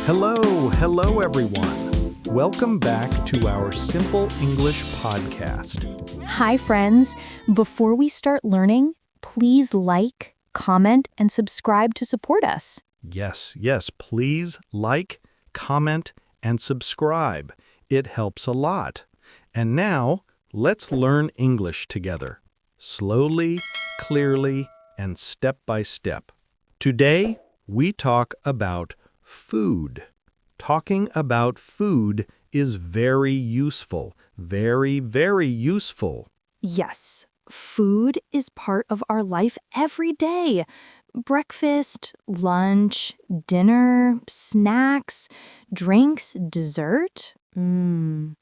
Hello everyone. Welcome back to our Simple English podcast. Hi, friends. Before we start learning, please like, comment, and subscribe to support us. Yes, please like, comment, and subscribe. It helps a lot. And now, let's learn English together. Slowly, clearly, and step by step. Today, we talk about food. Talking about food is very useful. Very, very useful. Yes, food is part of our life every day. Breakfast, lunch, dinner, snacks, drinks, dessert. And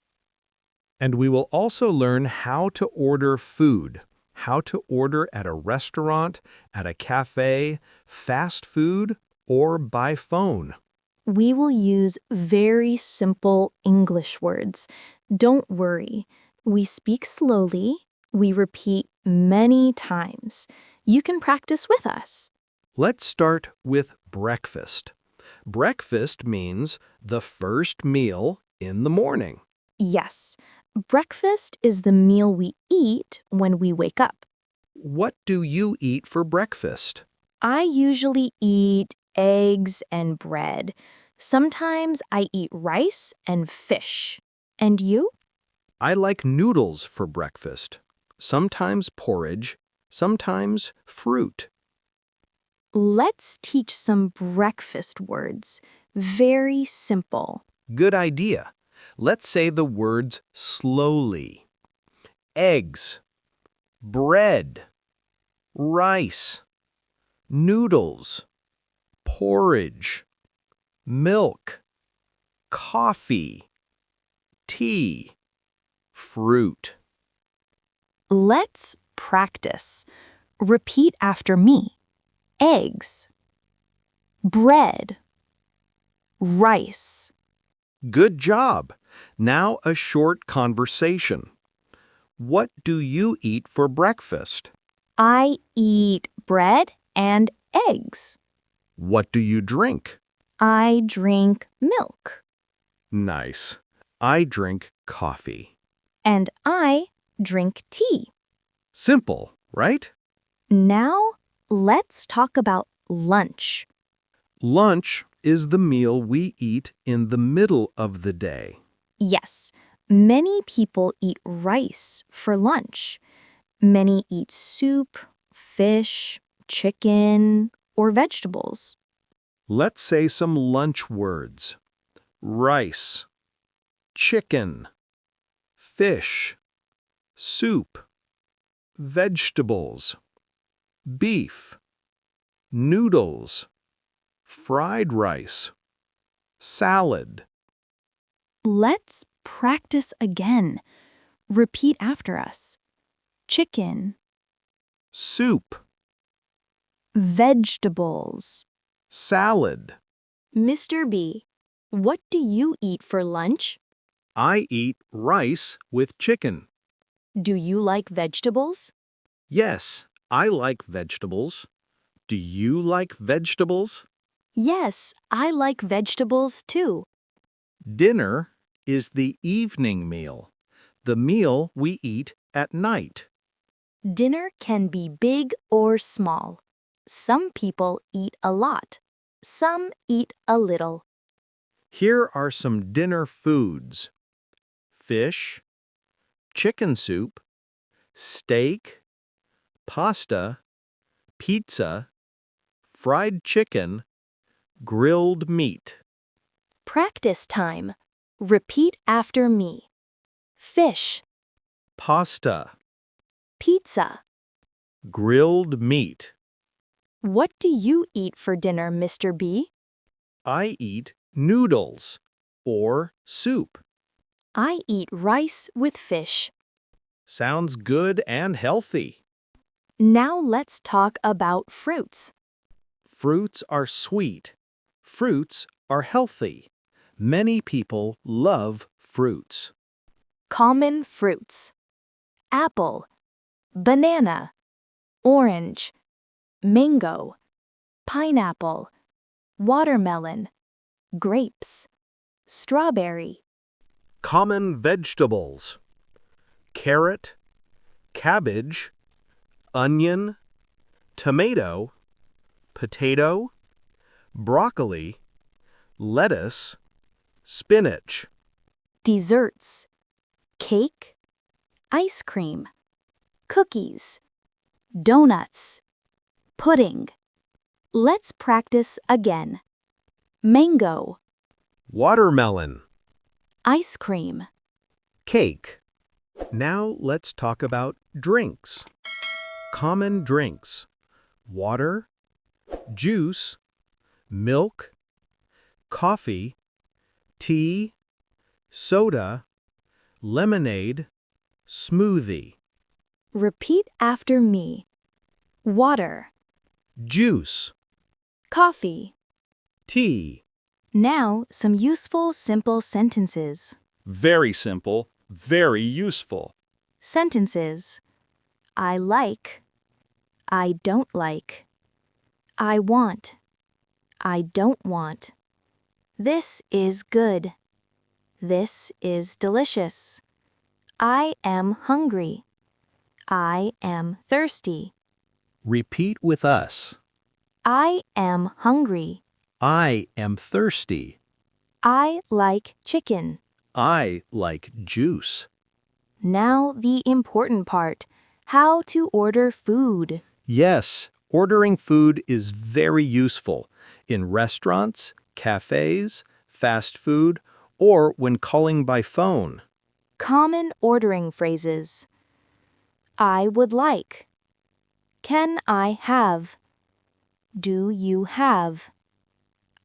we will also learn how to order food. How to order at a restaurant, at a cafe, fast food, or by phone. We will use very simple English words. Don't worry. We speak slowly. We repeat many times. You can practice with us. Let's start with breakfast. Breakfast means the first meal in the morning. Yes, breakfast is the meal we eat when we wake up. What do you eat for breakfast? I usually eat eggs and bread. Sometimes I eat rice and fish. And you? I like noodles for breakfast. Sometimes porridge, sometimes fruit. Let's teach some breakfast words. Very simple. Good idea. Let's say the words slowly. Eggs, bread, rice, noodles, porridge, milk, coffee, tea, fruit. Let's practice. Repeat after me. Eggs, bread, rice. Good job. Now a short conversation. What do you eat for breakfast? I eat bread and eggs. What do you drink? I drink milk. Nice. I drink coffee. And I drink tea. Simple, right? Now, let's talk about lunch. Lunch is the meal we eat in the middle of the day. Yes, many people eat rice for lunch. Many eat soup, fish, chicken, or vegetables. Let's say some lunch words. Rice, chicken, fish, soup, vegetables, beef, noodles, fried rice, salad. Let's practice again. Repeat after us. Chicken, Soup, vegetables. salad. MrB, what do you eat for lunch? I eat rice with chicken. Do you like vegetables? Yes, I like vegetables. Do you like vegetables? Yes, I like vegetables too. Dinner is the evening meal, the meal we eat at night. Dinner can be big or small. Some people eat a lot. Some eat a little. Here are some dinner foods. Fish, chicken soup, steak, pasta, pizza, fried chicken, grilled meat. Practice time. Repeat after me. Fish, Pasta, pizza. grilled meat. What do you eat for dinner, MrB? I eat noodles or soup. I eat rice with fish. Sounds good and healthy. Now let's talk about fruits. Fruits are sweet. Fruits are healthy. Many people love fruits. Common fruits. Apple, banana, orange, mango, pineapple, watermelon, grapes, strawberry, Common vegetables: carrot, cabbage, onion, tomato, potato, broccoli, lettuce, spinach. desserts, cake, ice cream, cookies, donuts, pudding. Let's practice again. Mango, Watermelon, ice cream, cake. Now let's talk about drinks. Common drinks: water, juice, milk, coffee, tea, soda, lemonade, smoothie. repeat after me. Water, Juice, coffee. tea. Now, some useful simple sentences. Very simple, very useful. Sentences. I like. I don't like. I want. I don't want. This is good. This is delicious. I am hungry. I am thirsty. Repeat with us. I am hungry. I am thirsty. I like chicken. I like juice. Now the important part. How to order food. Yes, ordering food is very useful in restaurants, cafes, fast food, or when calling by phone. Common ordering phrases. I would like. Can I have? Do you have?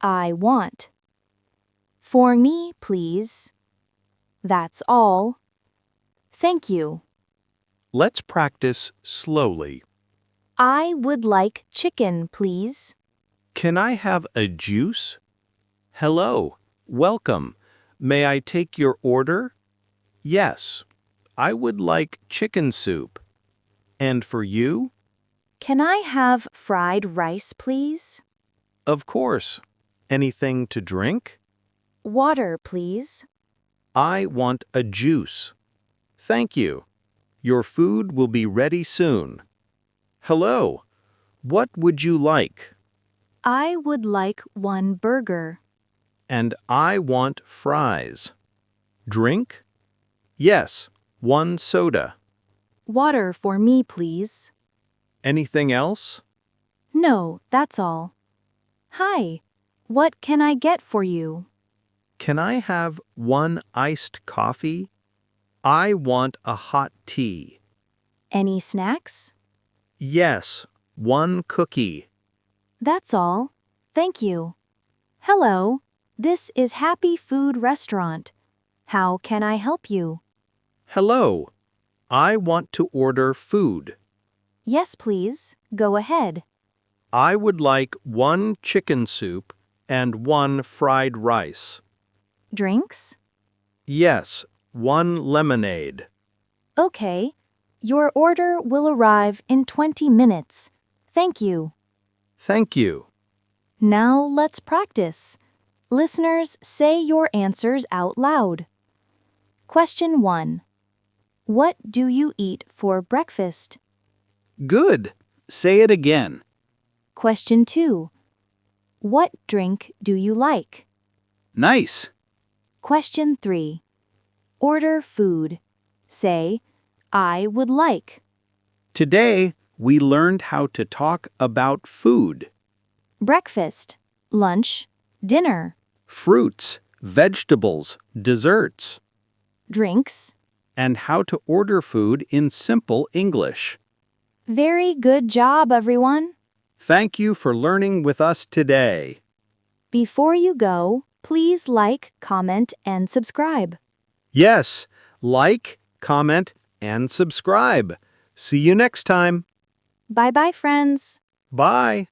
I want. For me, please. That's all. Thank you. Let's practice slowly. I would like chicken, please. Can I have a juice? Hello, welcome. May I take your order? Yes, I would like chicken soup. And for you? Can I have fried rice, please? Of course. Anything to drink? Water, please. I want a juice. Thank you. Your food will be ready soon. Hello, what would you like? I would like one burger. And I want fries. Drink? Yes, one soda. Water for me, please. Anything else? No, that's all. Hi, what can I get for you? Can I have one iced coffee? I want a hot tea. Any snacks? Yes, one cookie. That's all. Thank you. Hello, this is Happy Food Restaurant. How can I help you? Hello, I want to order food. Yes, please. Go ahead. I would like one chicken soup and one fried rice. Drinks? Yes, one lemonade. Okay. Your order will arrive in 20 minutes. Thank you. Thank you. Now let's practice. Listeners, say your answers out loud. Question 1. What do you eat for breakfast? Good. Say it again. Question 2. What drink do you like? Nice. Question 3. Order food. Say, I would like. Today, we learned how to talk about food. Breakfast, lunch, dinner, Fruits, vegetables, desserts, drinks. and how to order food in simple English. Very good job, everyone. Thank you for learning with us today. Before you go, please like, comment, and subscribe. Yes, like, comment, and subscribe. See you next time. Bye-bye, friends. Bye.